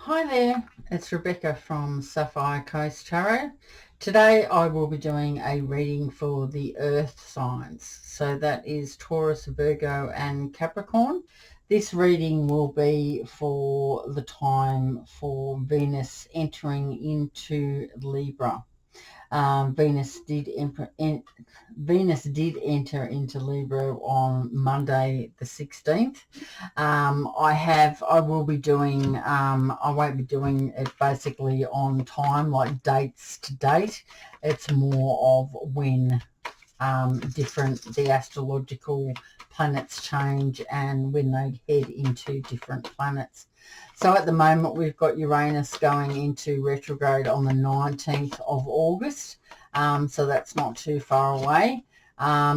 Hi there, it's Rebecca from Sapphire Coast Tarot. Today I will be doing a reading for the earth signs. So that is Taurus, Virgo and Capricorn. This reading will be for the time for Venus entering into Libra. Venus did enter into Libra on Monday the 16th. I will be doing, I won't be doing it basically on time, like dates to date. It's more of when the astrological planets change and when they head into different planets. So at the moment we've got Uranus going into retrograde on the 19th of August. So that's not too far away.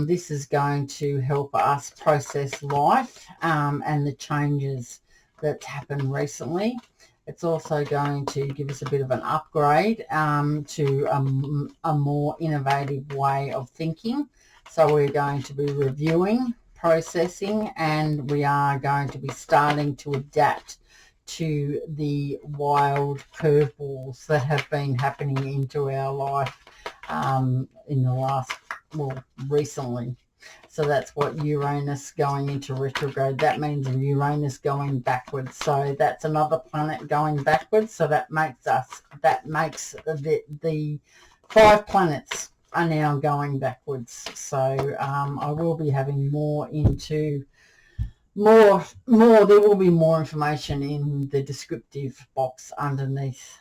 This is going to help us process life and the changes that's happened recently. It's also going to give us a bit of an upgrade to a more innovative way of thinking. So we're going to be reviewing, processing, and we are going to be starting to adapt to the wild curveballs that have been happening into our life in the last, recently. So that's what Uranus going into retrograde. That means Uranus going backwards. So that's another planet going backwards. So that makes the 5 planets are now going backwards. So I will be having more there will be more information in the descriptive box underneath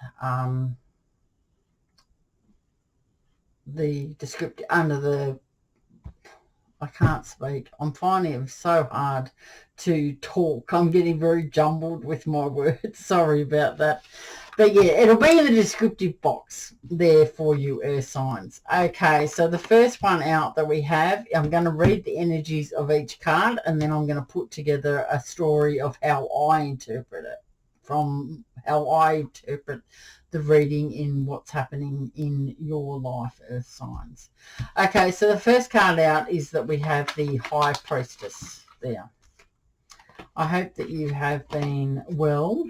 I can't speak. I'm finding it so hard to talk. I'm getting very jumbled with my words. Sorry about that. But yeah, it'll be in the descriptive box there for you, earth signs. Okay, so the first one out that we have, I'm going to read the energies of each card and then I'm going to put together a story of how I interpret it, from how I interpret the reading in what's happening in your life, earth signs. Okay, so the first card out is that we have the High Priestess there. I hope that you have been well.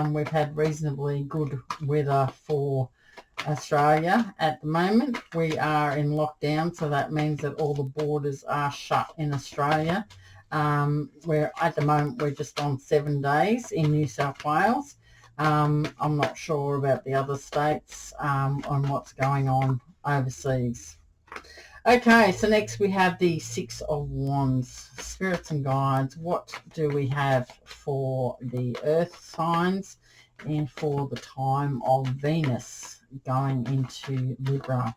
We've had reasonably good weather for Australia at the moment. We are in lockdown, so that means that all the borders are shut in Australia. At the moment we're just on 7 days in New South Wales. I'm not sure about the other states on what's going on overseas. Okay, so next we have the Six of Wands, spirits and guides. What do we have for the earth signs and for the time of Venus going into Libra?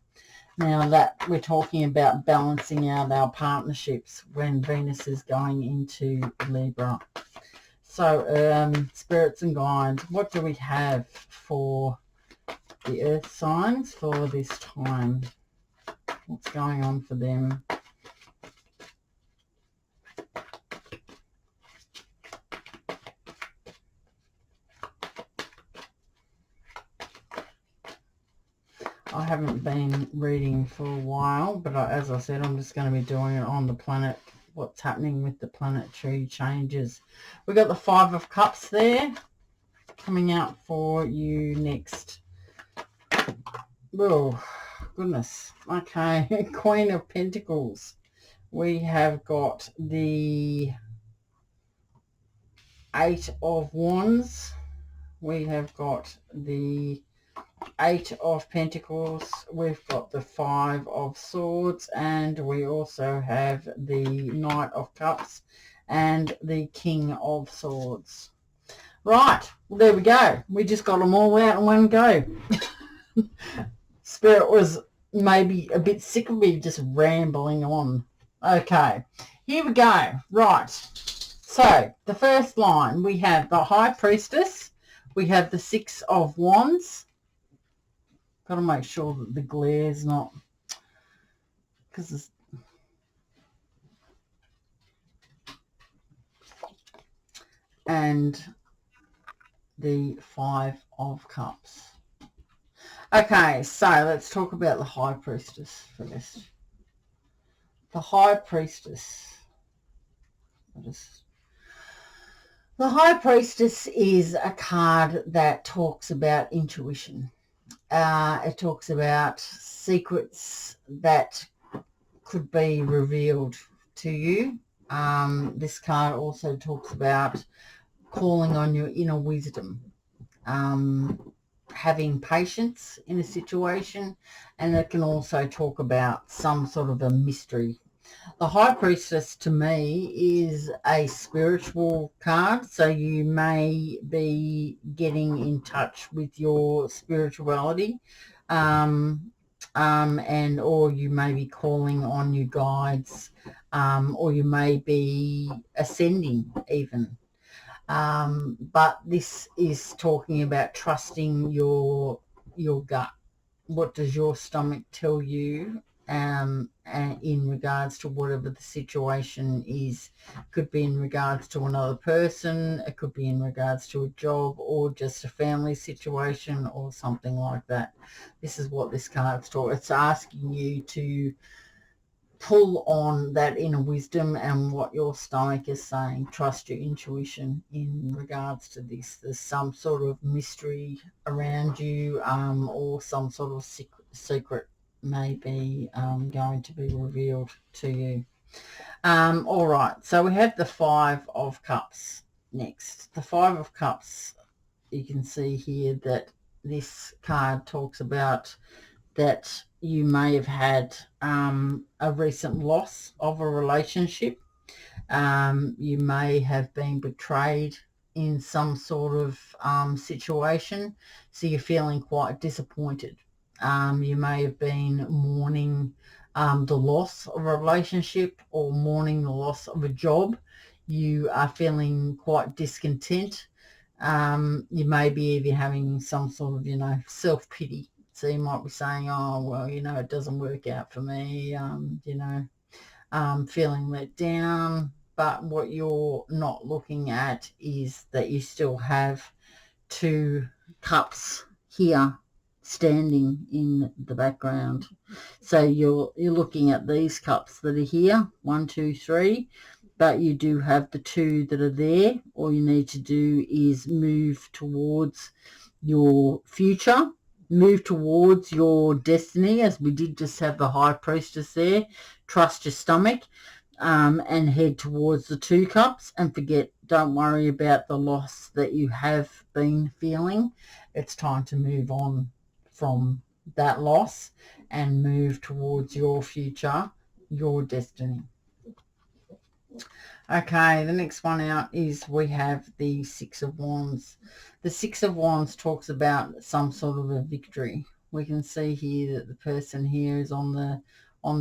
Now that we're talking about balancing out our partnerships when Venus is going into Libra. So spirits and guides, what do we have for the earth signs for this time? What's going on for them? I haven't been reading for a while, but as I said, I'm just going to be doing it on the planet, what's happening with the planetary changes. We've got the Five of Cups there coming out for you next. Oh, goodness. Okay, Queen of Pentacles. We have got the Eight of Wands. We have got the Eight of Pentacles. We've got the Five of Swords, and we also have the Knight of Cups and the King of Swords. Right, well, there we go. We just got them all out in one go. Spirit was maybe a bit sick of me just rambling on. Okay, here we go. Right, so the first line, we have the High Priestess. We have the Six of Wands. Got to make sure that the glare's not, because it's, and the Five of Cups. Okay, so let's talk about the High Priestess first. The High Priestess. The High Priestess is a card that talks about intuition. It talks about secrets that could be revealed to you. This card also talks about calling on your inner wisdom, having patience in a situation, and it can also talk about some sort of a mystery. The High Priestess to me is a spiritual card, so you may be getting in touch with your spirituality, and or you may be calling on your guides, or you may be ascending even. But this is talking about trusting your gut. What does your stomach tell you, and in regards to whatever the situation is? Could be in regards to another person, it could be in regards to a job, or just a family situation, or something like that. This is what this card's talking. It's asking you to pull on that inner wisdom and what your stomach is saying. Trust your intuition in regards to this. There's some sort of mystery around you, or some sort of secret may be going to be revealed to you. All right, so we have the Five of Cups next. The Five of Cups, you can see here that this card talks about that you may have had a recent loss of a relationship. You may have been betrayed in some sort of situation, so you're feeling quite disappointed. You may have been mourning the loss of a relationship, or mourning the loss of a job. You are feeling quite discontent. You may be even having some sort of, self-pity. So you might be saying, oh, well, it doesn't work out for me, feeling let down. But what you're not looking at is that you still have two cups here standing in the background. So you're looking at these cups that are here, 1, 2, 3, but you do have the two that are there. All you need to do is move towards your future, move towards your destiny, as we did just have the High Priestess there. Trust your stomach, and head towards the two cups, and don't worry about the loss that you have been feeling. It's time to move on from that loss and move towards your future, your destiny. Okay, the next one out is we have the Six of Wands. The Six of Wands talks about some sort of a victory. We can see here that the person here is on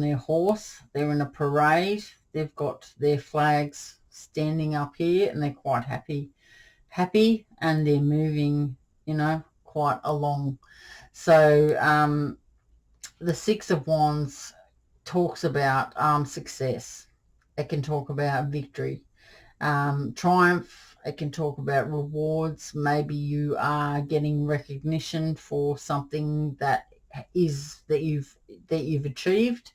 their horse. They're in a parade. They've got their flags standing up here, and they're quite happy, and they're moving, quite along. So the Six of Wands talks about success. It can talk about victory, triumph. It can talk about rewards. Maybe you are getting recognition for something that you've achieved.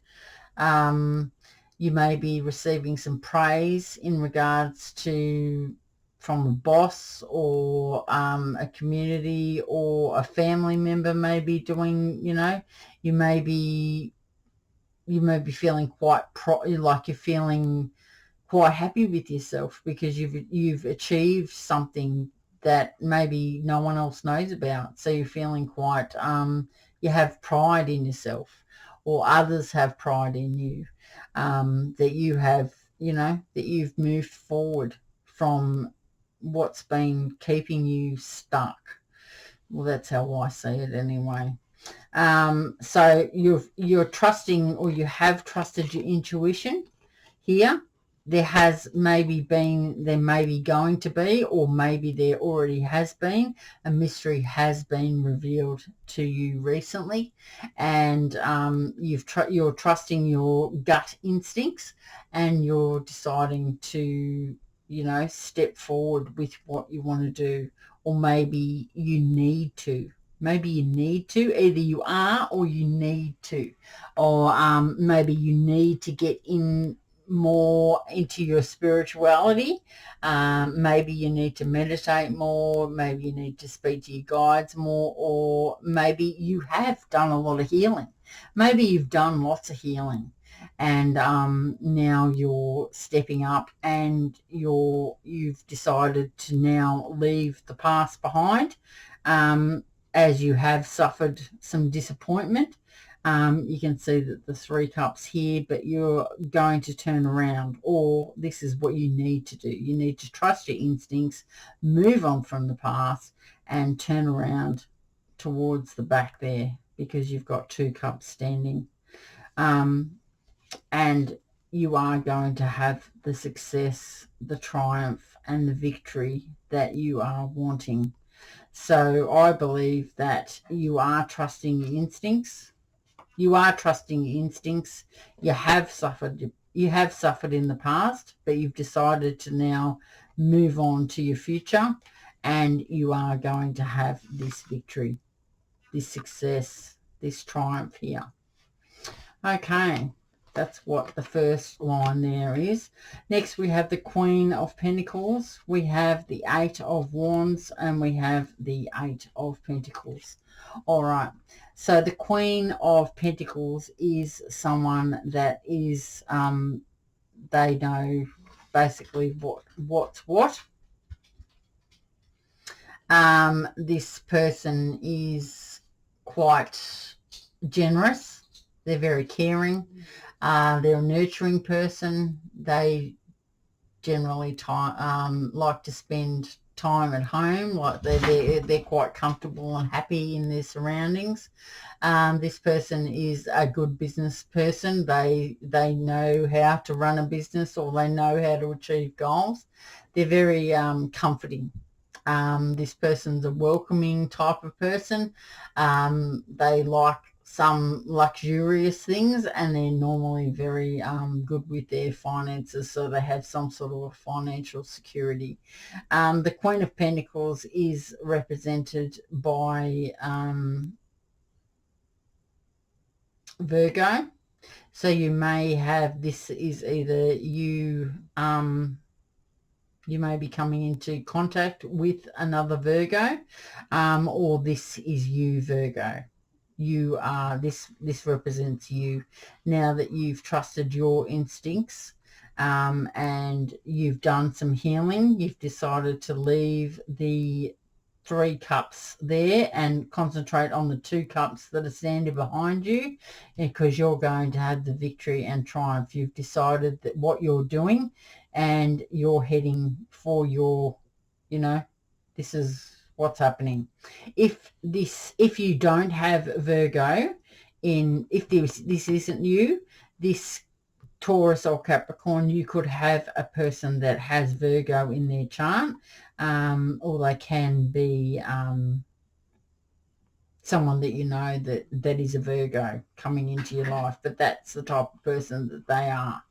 You may be receiving some praise in regards to from a boss, or a community, or a family member may be doing, you may be feeling quite like you're feeling quite happy with yourself because you've achieved something that maybe no one else knows about. So you're feeling quite you have pride in yourself, or others have pride in you, that you have, that you've moved forward from what's been keeping you stuck. Well, that's how I see it anyway. So you're trusting, or you have trusted your intuition here. There may be going to be, or maybe there already has been, a mystery has been revealed to you recently, and you're trusting your gut instincts, and you're deciding to, step forward with what you want to do, or maybe you need to. Either you are, or you need to, or maybe you need to get in more into your spirituality. Maybe you need to meditate more, maybe you need to speak to your guides more, or maybe you have done a lot of healing. Maybe you've done lots of healing, and now you're stepping up, and you've decided to now leave the past behind, as you have suffered some disappointment. You can see that the 3 cups here, but you're going to turn around, or this is what you need to do. You need to trust your instincts, move on from the past, and turn around towards the back there, because you've got 2 cups standing. And you are going to have the success, the triumph, and the victory that you are wanting. So I believe that you are trusting your instincts. You are trusting your instincts. You have suffered in the past, but you've decided to now move on to your future, and you are going to have this victory, this success, this triumph here. Okay, that's what the first line there is. Next, we have the Queen of Pentacles. We have the 8 of Wands, and we have the 8 of Pentacles. All right, so the Queen of Pentacles is someone that is, they know basically what's what. This person is quite generous. They're very caring. They're a nurturing person. They generally like to spend time at home. Like they're quite comfortable and happy in their surroundings. This person is a good business person. They know how to run a business, or they know how to achieve goals. They're very comforting. This person's a welcoming type of person. They like some luxurious things, and they're normally very good with their finances, so they have some sort of financial security. The Queen of Pentacles is represented by Virgo. So you may have, this is either you, you may be coming into contact with another Virgo, or this is you, Virgo. You are, this represents you. Now that you've trusted your instincts, and you've done some healing, you've decided to leave the 3 cups there and concentrate on the 2 cups that are standing behind you, because you're going to have the victory and triumph. You've decided that what you're doing, and you're heading for your, this is what's happening. If you don't have Virgo if this isn't you, this Taurus or Capricorn, you could have a person that has Virgo in their chart, or they can be someone that that is a Virgo coming into your life, but that's the type of person that they are.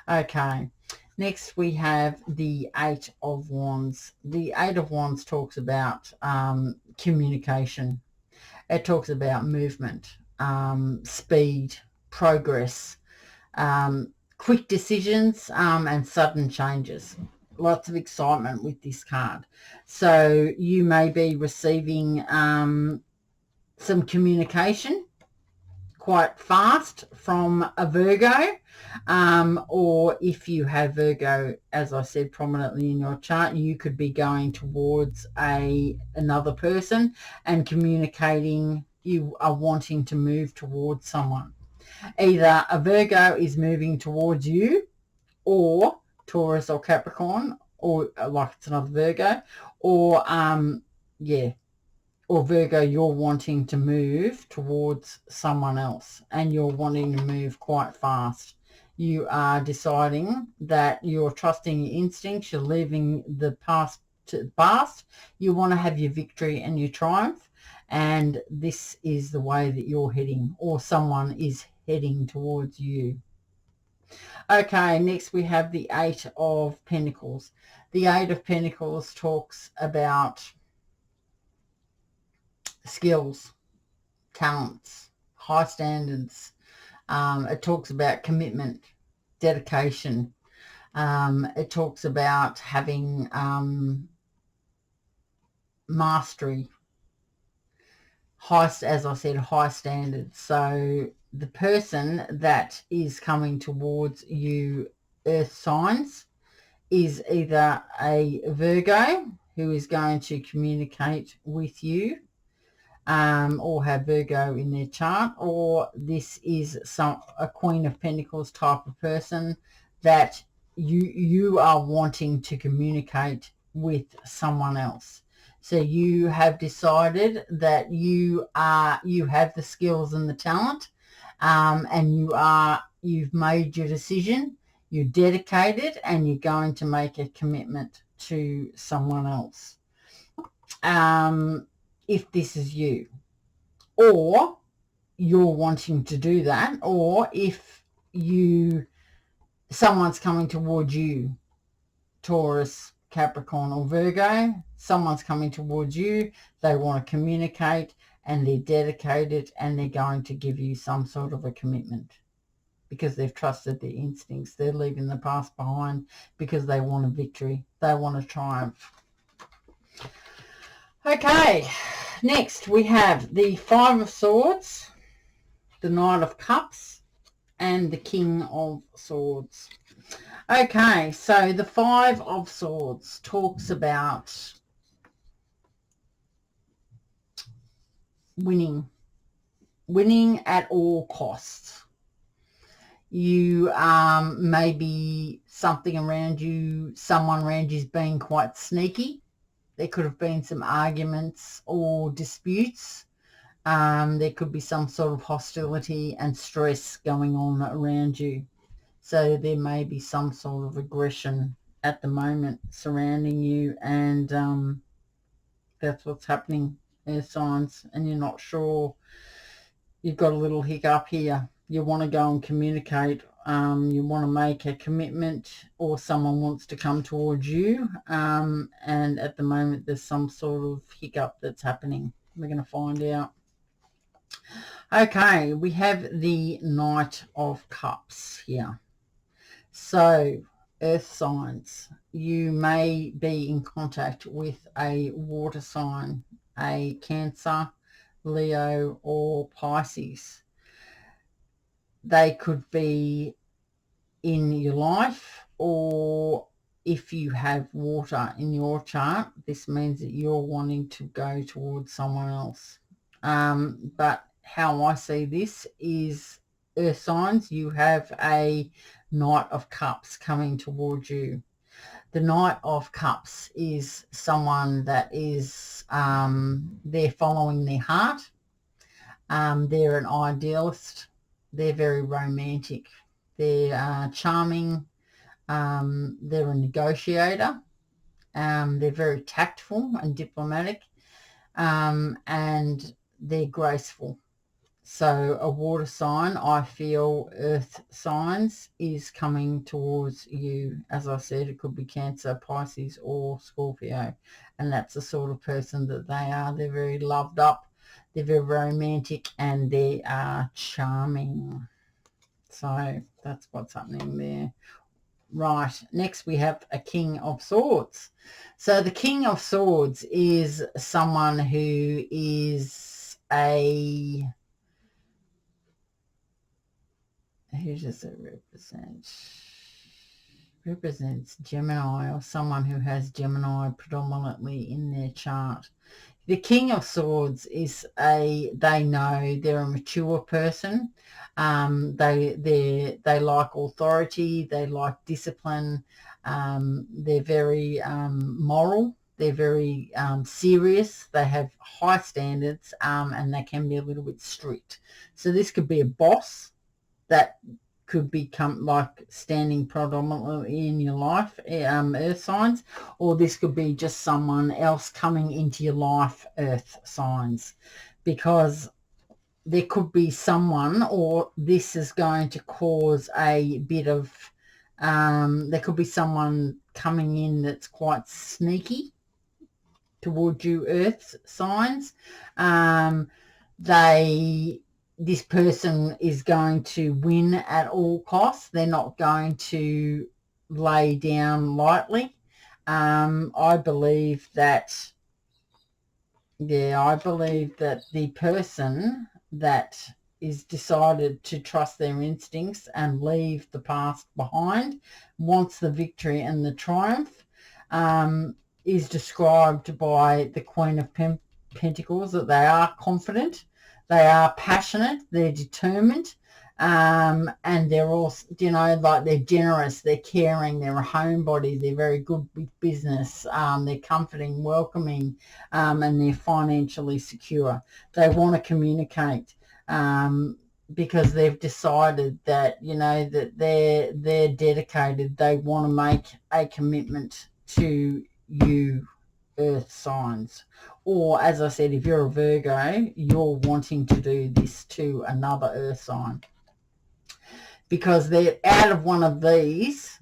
Okay, next we have the 8 of Wands. The 8 of Wands talks about communication. It talks about movement, speed, progress, quick decisions, and sudden changes. Lots of excitement with this card. So you may be receiving some communication quite fast from a Virgo, or if you have Virgo, as I said, prominently in your chart, you could be going towards another person and communicating. You are wanting to move towards someone. Either a Virgo is moving towards you, or Taurus or Capricorn, or like it's another Virgo, or or Virgo, you're wanting to move towards someone else, and you're wanting to move quite fast. You are deciding that you're trusting your instincts. You're leaving the past to the past. You want to have your victory and your triumph, and this is the way that you're heading, or someone is heading towards you. Okay, next we have the 8 of Pentacles. The 8 of Pentacles talks about skills, talents, high standards. It talks about commitment, dedication. It talks about having mastery, as I said, high standards. So the person that is coming towards you, earth signs, is either a Virgo who is going to communicate with you, or have Virgo in their chart, or this is a Queen of Pentacles type of person that you are wanting to communicate with someone else. So you have decided that you have the skills and the talent, and you've made your decision, you're dedicated, and you're going to make a commitment to someone else. If this is you, or you're wanting to do that, or if someone's coming towards you, Taurus, Capricorn or Virgo, someone's coming towards you, they want to communicate and they're dedicated and they're going to give you some sort of a commitment because they've trusted their instincts. They're leaving the past behind because they want a victory. They want a triumph. Okay, next we have the Five of Swords, the Knight of Cups, and the King of Swords. Okay, so the Five of Swords talks about winning at all costs. You maybe someone around you is being quite sneaky. There could have been some arguments or disputes. There could be some sort of hostility and stress going on around you. So there may be some sort of aggression at the moment surrounding you, and that's what's happening, air signs, and you're not sure. You've got a little hiccup here. You want to go and communicate. You want to make a commitment, or someone wants to come towards you, and at the moment there's some sort of hiccup that's happening. We're going to find out. Okay, we have the Knight of Cups here. So, earth signs, you may be in contact with a water sign, a Cancer, Leo or Pisces. They could be in your life, or if you have water in your chart, this means that you're wanting to go towards someone else. But how I see this is, earth signs, you have a Knight of Cups coming towards you. The Knight of Cups is someone that is, they're following their heart. They're an idealist. They're very romantic. They're charming. They're a negotiator. They're very tactful and diplomatic. And they're graceful. So a water sign, I feel, earth signs, is coming towards you. As I said, it could be Cancer, Pisces or Scorpio. And that's the sort of person that they are. They're very loved up. They're very romantic and they are charming. So that's what's happening there. Right, next we have a King of Swords. So the King of Swords is someone who is a... who does it represent? Represents Gemini, or someone who has Gemini predominantly in their chart. The King of Swords is they know they're a mature person. They like authority. They like discipline. They're very moral. They're very serious. They have high standards, and they can be a little bit strict. So this could be a boss that could become like standing predominantly in your life, earth signs, or this could be just someone else coming into your life, earth signs, because there could be someone, or this is going to cause a bit of, there could be someone coming in that's quite sneaky towards you, earth signs. They this person is going to win at all costs. They're not going to lay down lightly. I believe that, I believe that the person that is decided to trust their instincts and leave the past behind wants the victory and the triumph, is described by the Queen of Pentacles, that they are confident, they are passionate, they're determined, and they're also, like they're generous, they're caring, they're a homebody, they're very good with business, they're comforting, welcoming, and they're financially secure. They want to communicate, because they've decided that, that they're dedicated. They want to make a commitment to you, earth signs. Or, as I said, if you're a Virgo, you're wanting to do this to another earth sign, because they're out of one of these.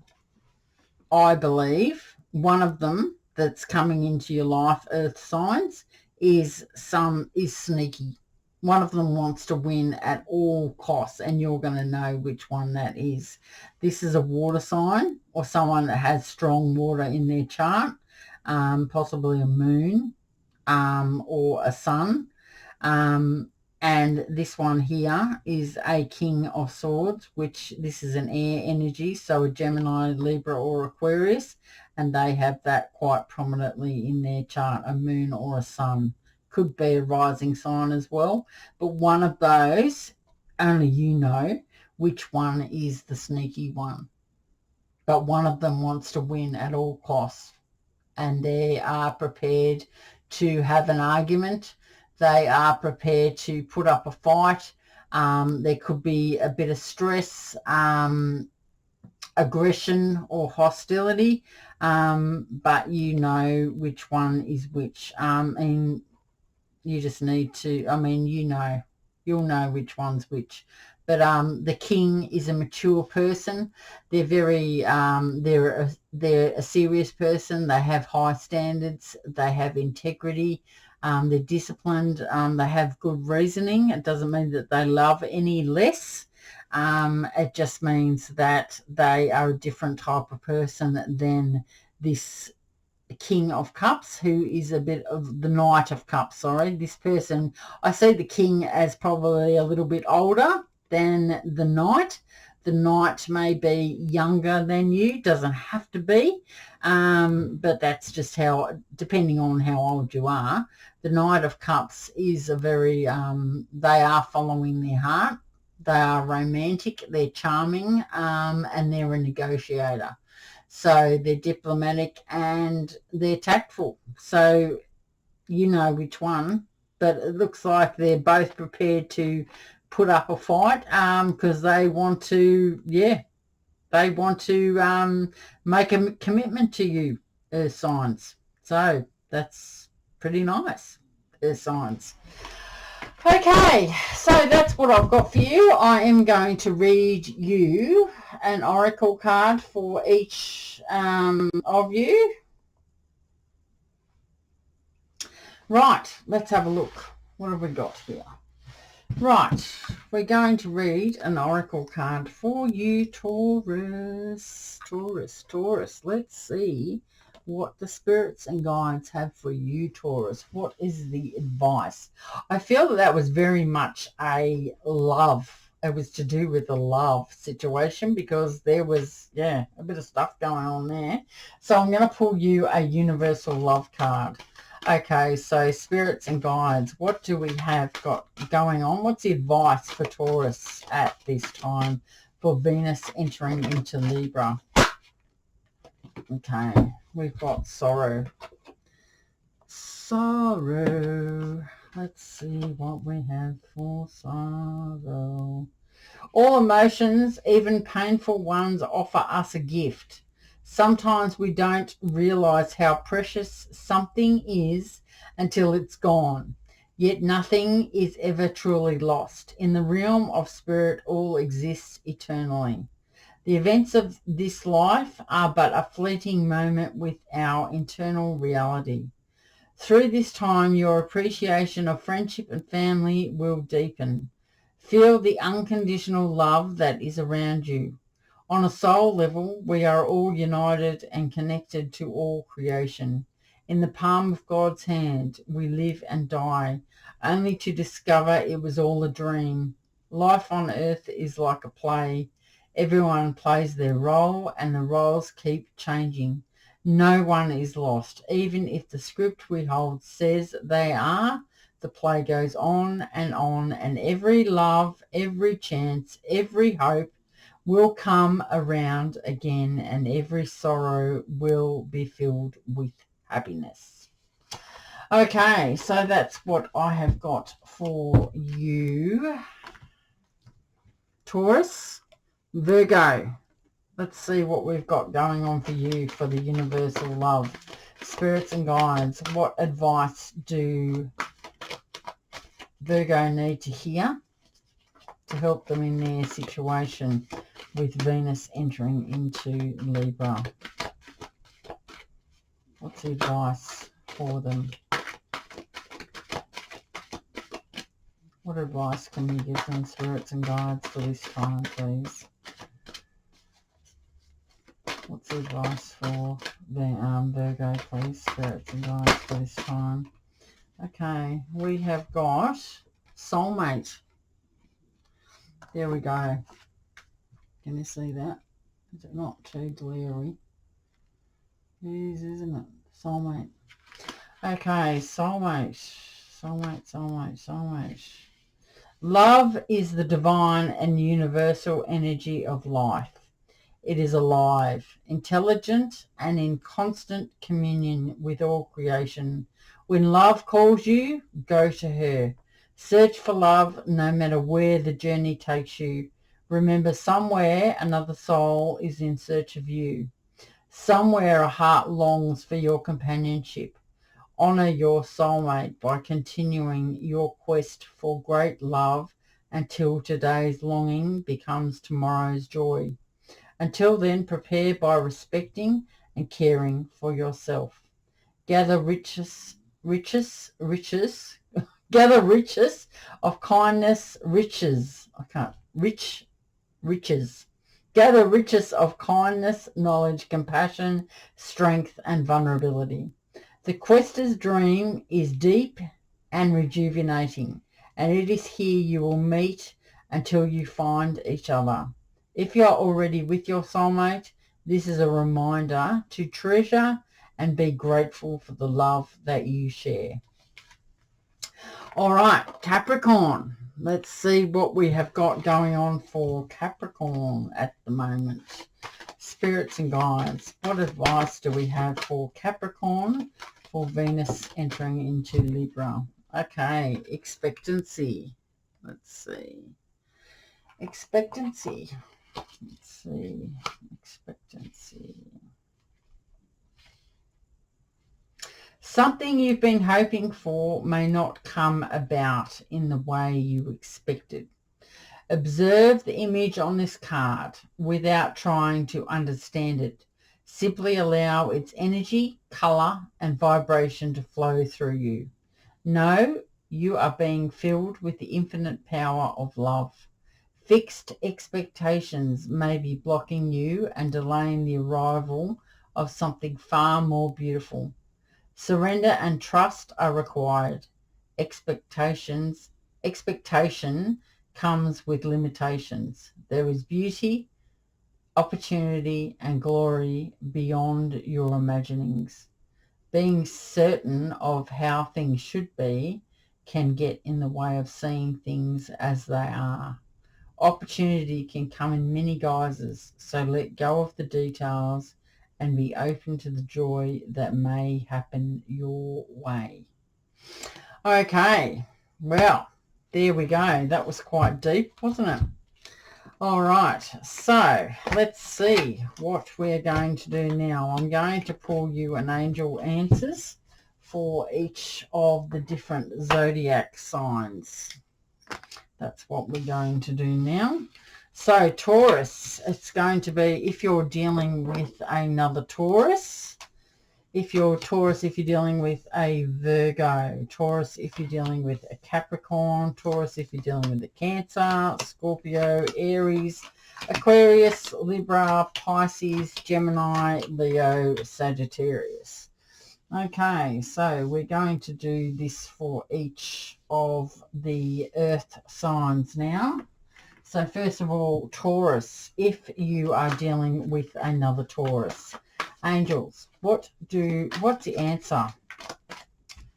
I believe one of them that's coming into your life, earth signs, is sneaky. One of them wants to win at all costs, and you're going to know which one that is. This is a water sign, or someone that has strong water in their chart, possibly a moon, or a sun. And this one here is a King of Swords, which this is an air energy, so a Gemini, Libra or Aquarius, and they have that quite prominently in their chart, a moon or a sun. Could be a rising sign as well, but one of those, only you know which one is the sneaky one. But one of them wants to win at all costs, and they are prepared to have an argument. They are prepared to put up a fight. There could be a bit of stress, aggression or hostility, but you know which one is which. And you just need to, you'll know which one's which. But the King is a mature person. They're very, they're a serious person. They have high standards. They have integrity. They're disciplined. They have good reasoning. It doesn't mean that they love any less. It just means that they are a different type of person than this King of Cups, who is a bit of the Knight of Cups. Sorry, this person, I see the King as probably a little bit older than the Knight. The Knight may be younger than you, doesn't have to be, but that's just how, depending on how old you are. The Knight of Cups is a very, they are following their heart. They are romantic, they're charming, and they're a negotiator. So they're diplomatic and they're tactful. So you know which one, but it looks like they're both prepared to put up a fight, because they want to, make a commitment to you, earth signs. So that's pretty nice, earth signs. Okay, so that's what I've got for you. I am going to read you an oracle card for each of you. Right, let's have a look. What have we got here? Right, we're going to read an oracle card for you, Taurus. Taurus. Let's see what the spirits and guides have for you, Taurus. What is the advice? I feel that was very much a love. It was to do with a love situation, because there was, a bit of stuff going on there. So I'm going to pull you a universal love card. Okay, so spirits and guides, what do we have got going on? What's the advice for Taurus at this time for Venus entering into Libra? Okay, we've got sorrow. Sorrow. Let's see what we have for sorrow. All emotions, even painful ones, offer us a gift. Sometimes we don't realize how precious something is until it's gone. Yet nothing is ever truly lost. In the realm of spirit, all exists eternally. The events of this life are but a fleeting moment with our internal reality. Through this time, your appreciation of friendship and family will deepen. Feel the unconditional love that is around you. On a soul level, we are all united and connected to all creation. In the palm of God's hand, we live and die, only to discover it was all a dream. Life on earth is like a play. Everyone plays their role and the roles keep changing. No one is lost. Even if the script we hold says they are, the play goes on, and every love, every chance, every hope will come around again, and every sorrow will be filled with happiness. Okay, so that's what I have got for you, Taurus. Virgo, let's see what we've got going on for you for the universal love. Spirits and guides, what advice do Virgo need to hear to help them in their situation with Venus entering into Libra? What's the advice for them? What advice can you give them, spirits and guides, for this time, please? What's the advice for the Virgo, please, spirits and guides, for this time? Okay, we have got soulmate. There we go. Can you see that? Is it not too glary? It is, isn't it? Soulmate. Okay, soulmate. Soulmate, soulmate, soulmate. Love is the divine and universal energy of life. It is alive, intelligent, and in constant communion with all creation. When love calls you, go to her. Search for love no matter where the journey takes you. Remember, somewhere another soul is in search of you. Somewhere a heart longs for your companionship. Honour your soulmate by continuing your quest for great love until today's longing becomes tomorrow's joy. Until then, prepare by respecting and caring for yourself. Gather riches of kindness, riches. Gather riches of kindness, knowledge, compassion, strength, and vulnerability. The quester's dream is deep and rejuvenating, and it is here you will meet until you find each other. If you are already with your soulmate, this is a reminder to treasure and be grateful for the love that you share. All right, Capricorn. Let's see what we have got going on for Capricorn at the moment. Spirits and guides, what advice do we have for Capricorn for Venus entering into Libra? Okay, expectancy. Let's see. Expectancy. Let's see. Expectancy. Something you've been hoping for may not come about in the way you expected. Observe the image on this card without trying to understand it. Simply allow its energy, colour, and vibration to flow through you. Know you are being filled with the infinite power of love. Fixed expectations may be blocking you and delaying the arrival of something far more beautiful. Surrender and trust are required. Expectation comes with limitations. There is beauty, opportunity, and glory beyond your imaginings. Being certain of how things should be can get in the way of seeing things as they are. Opportunity can come in many guises, so let go of the details and be open to the joy that may happen your way. Okay, well, there we go. That was quite deep, wasn't it? All right, so let's see what we're going to do now. I'm going to pull you an angel answers for each of the different zodiac signs. That's what we're going to do now. So Taurus, it's going to be, if you're dealing with another Taurus, If you're Taurus, if you're dealing with a Virgo. Taurus, if you're dealing with a Capricorn. Taurus, if you're dealing with a Cancer, Scorpio, Aries, Aquarius, Libra, Pisces, Gemini, Leo, Sagittarius. Okay, so we're going to do this for each of the earth signs now. So first of all, Taurus, if you are dealing with another Taurus. Angels, what's the answer?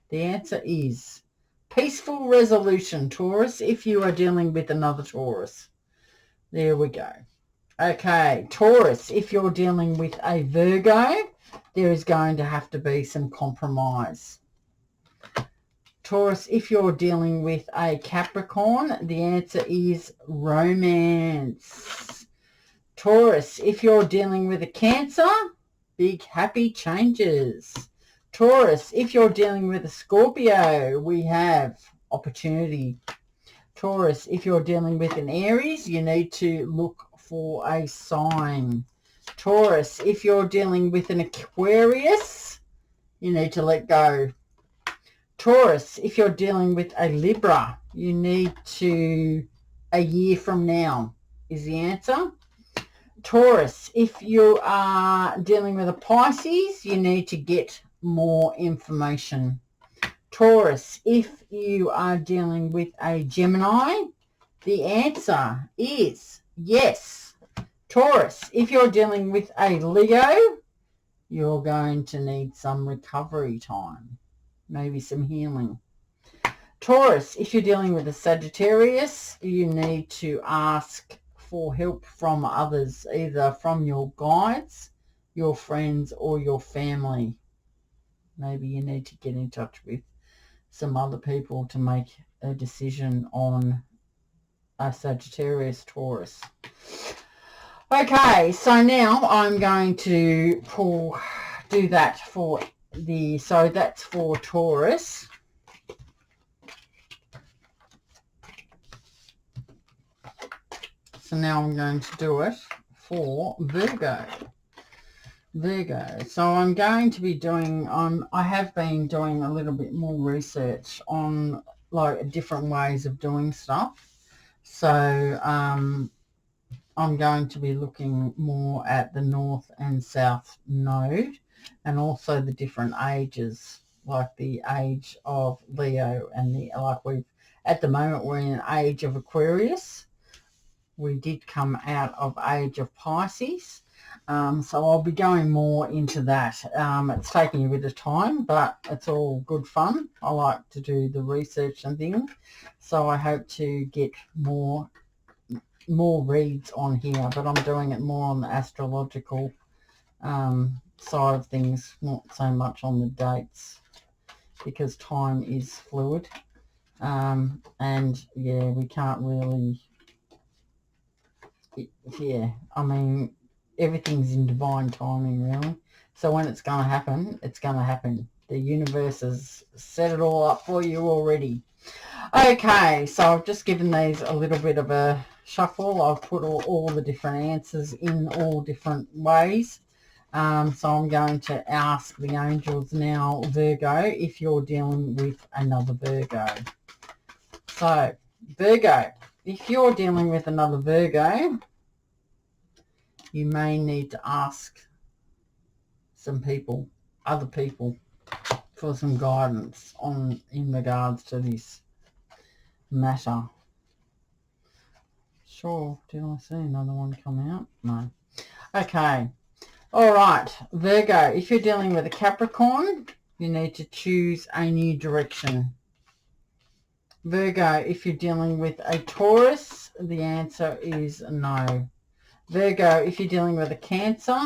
The answer is peaceful resolution, Taurus, if you are dealing with another Taurus. There we go. Okay, Taurus, if you're dealing with a Virgo, there is going to have to be some compromise. Taurus, if you're dealing with a Capricorn, the answer is romance. Taurus, if you're dealing with a Cancer, big happy changes. Taurus, if you're dealing with a Scorpio, we have opportunity. Taurus, if you're dealing with an Aries, you need to look for a sign. Taurus, if you're dealing with an Aquarius, you need to let go. Taurus, if you're dealing with a Libra, you need to, a year from now is the answer. Taurus, if you are dealing with a Pisces, you need to get more information. Taurus, if you are dealing with a Gemini, the answer is yes. Taurus, if you're dealing with a Leo, you're going to need some recovery time, maybe some healing. Taurus, if you're dealing with a Sagittarius, you need to ask for help from others, either from your guides, your friends, or your family. Maybe you need to get in touch with some other people to make a decision on a Sagittarius Taurus. Okay, so now I'm going to do that for so that's for Taurus. So now I'm going to do it for Virgo. So I'm going to be doing, I have been doing a little bit more research on like different ways of doing stuff. So I'm going to be looking more at the North and South node and also the different ages, like the age of Leo and at the moment we're in an age of Aquarius. We did come out of age of Pisces. So I'll be going more into that. It's taking a bit of time, but it's all good fun. I like to do the research and things. So I hope to get more reads on here, but I'm doing it more on the astrological side of things, not so much on the dates, because time is fluid. And yeah, we can't really... Yeah, I mean, everything's in divine timing, really. So when it's going to happen, it's going to happen. The universe has set it all up for you already. Okay, so I've just given these a little bit of a shuffle. I've put all the different answers in all different ways. So I'm going to ask the angels now, Virgo, if you're dealing with another Virgo. So, Virgo, if you're dealing with another Virgo, you may need to ask some people, other people, for some guidance in regards to this matter. Sure, did I see another one come out? No. Okay. All right, Virgo, if you're dealing with a Capricorn, you need to choose a new direction. Virgo, if you're dealing with a Taurus, the answer is no. Virgo, if you're dealing with a Cancer,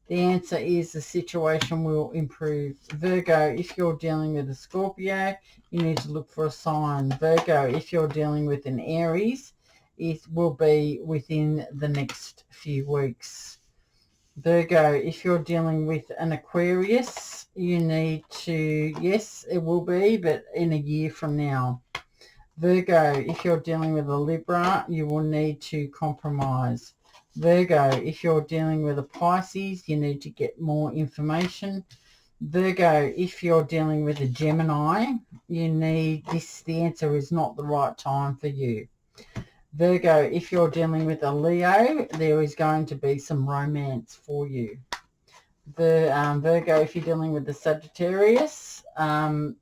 the answer is the situation will improve. Virgo, if you're dealing with a Scorpio, you need to look for a sign. Virgo, if you're dealing with an Aries, it will be within the next few weeks. Virgo, if you're dealing with an Aquarius, you need to, yes, it will be, but in a year from now. Virgo, if you're dealing with a Libra, you will need to compromise. Virgo, if you're dealing with a Pisces, you need to get more information. Virgo, if you're dealing with a Gemini, you need this. The answer is not the right time for you. Virgo, if you're dealing with a Leo, there is going to be some romance for you. Virgo, if you're dealing with the Sagittarius,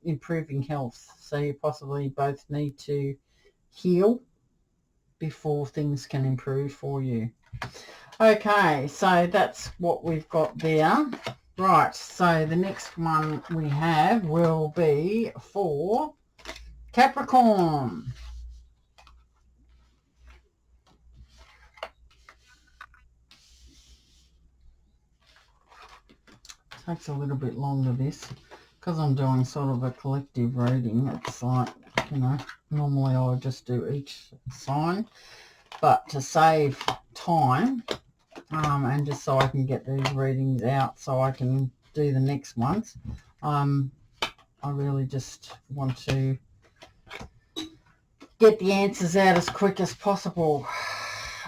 improving health. So you possibly both need to heal before things can improve for you. Okay, so that's what we've got there. Right, so the next one we have will be for Capricorn. Takes a little bit longer this, because I'm doing sort of a collective reading. It's like, you know, normally I would just do each sign, but to save time, and just so I can get these readings out so I can do the next ones, I really just want to get the answers out as quick as possible.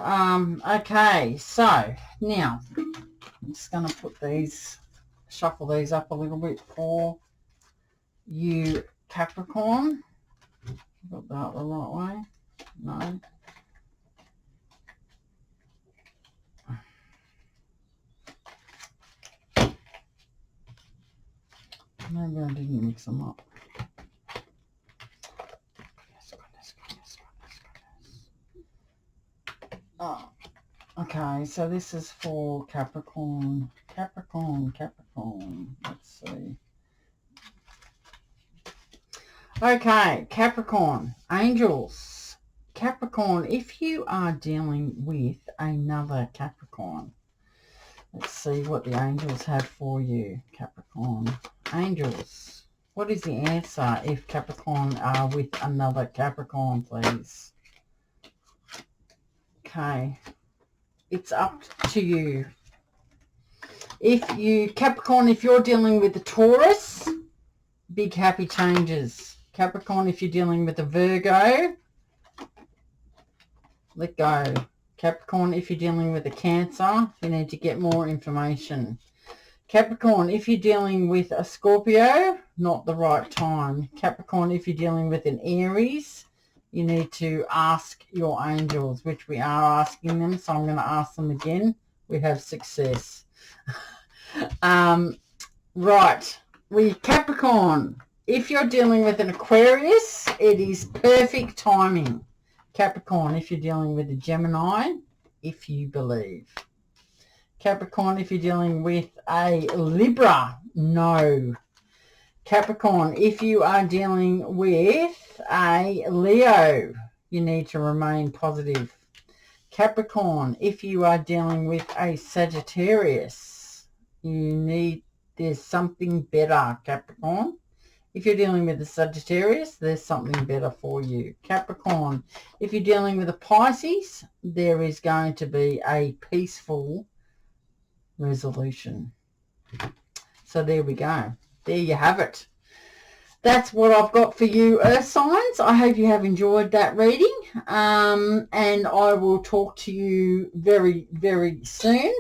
Okay, so now I'm just going to put these, shuffle these up a little bit for you, Capricorn. Got that the right way? No. Maybe I didn't mix them up. Oh, okay, so this is for Capricorn. Capricorn. Let's see. Okay, Capricorn, angels. Capricorn, if you are dealing with another Capricorn, let's see what the angels have for you, Capricorn. Angels, what is the answer if Capricorn are with another Capricorn, please? Okay, it's up to you. Capricorn, if you're dealing with the Taurus, big happy changes. Capricorn, if you're dealing with a Virgo, let go. Capricorn, if you're dealing with a Cancer, you need to get more information. Capricorn, if you're dealing with a Scorpio, not the right time. Capricorn, if you're dealing with an Aries, you need to ask your angels, which we are asking them, so I'm going to ask them again. We have success. Right. Capricorn, if you're dealing with an Aquarius, it is perfect timing. Capricorn, if you're dealing with a Gemini, if you believe. Capricorn, if you're dealing with a Libra, no. Capricorn, if you are dealing with a Leo, you need to remain positive. Capricorn, if you are dealing with a Sagittarius, there's something better, Capricorn. If you're dealing with a Sagittarius, there's something better for you. Capricorn, if you're dealing with a Pisces, there is going to be a peaceful resolution. So there we go. There you have it. That's what I've got for you, Earth signs. I hope you have enjoyed that reading. And I will talk to you very, very soon.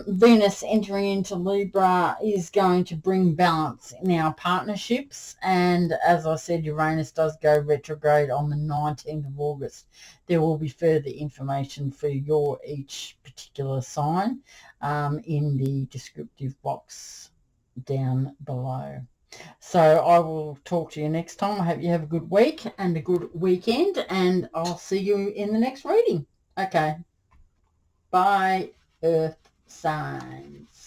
Venus entering into Libra is going to bring balance in our partnerships. And as I said, Uranus does go retrograde on the 19th of August. There will be further information for each particular sign in the descriptive box down below. So I will talk to you next time. I hope you have a good week and a good weekend, and I'll see you in the next reading. Okay. Bye, Earth signs.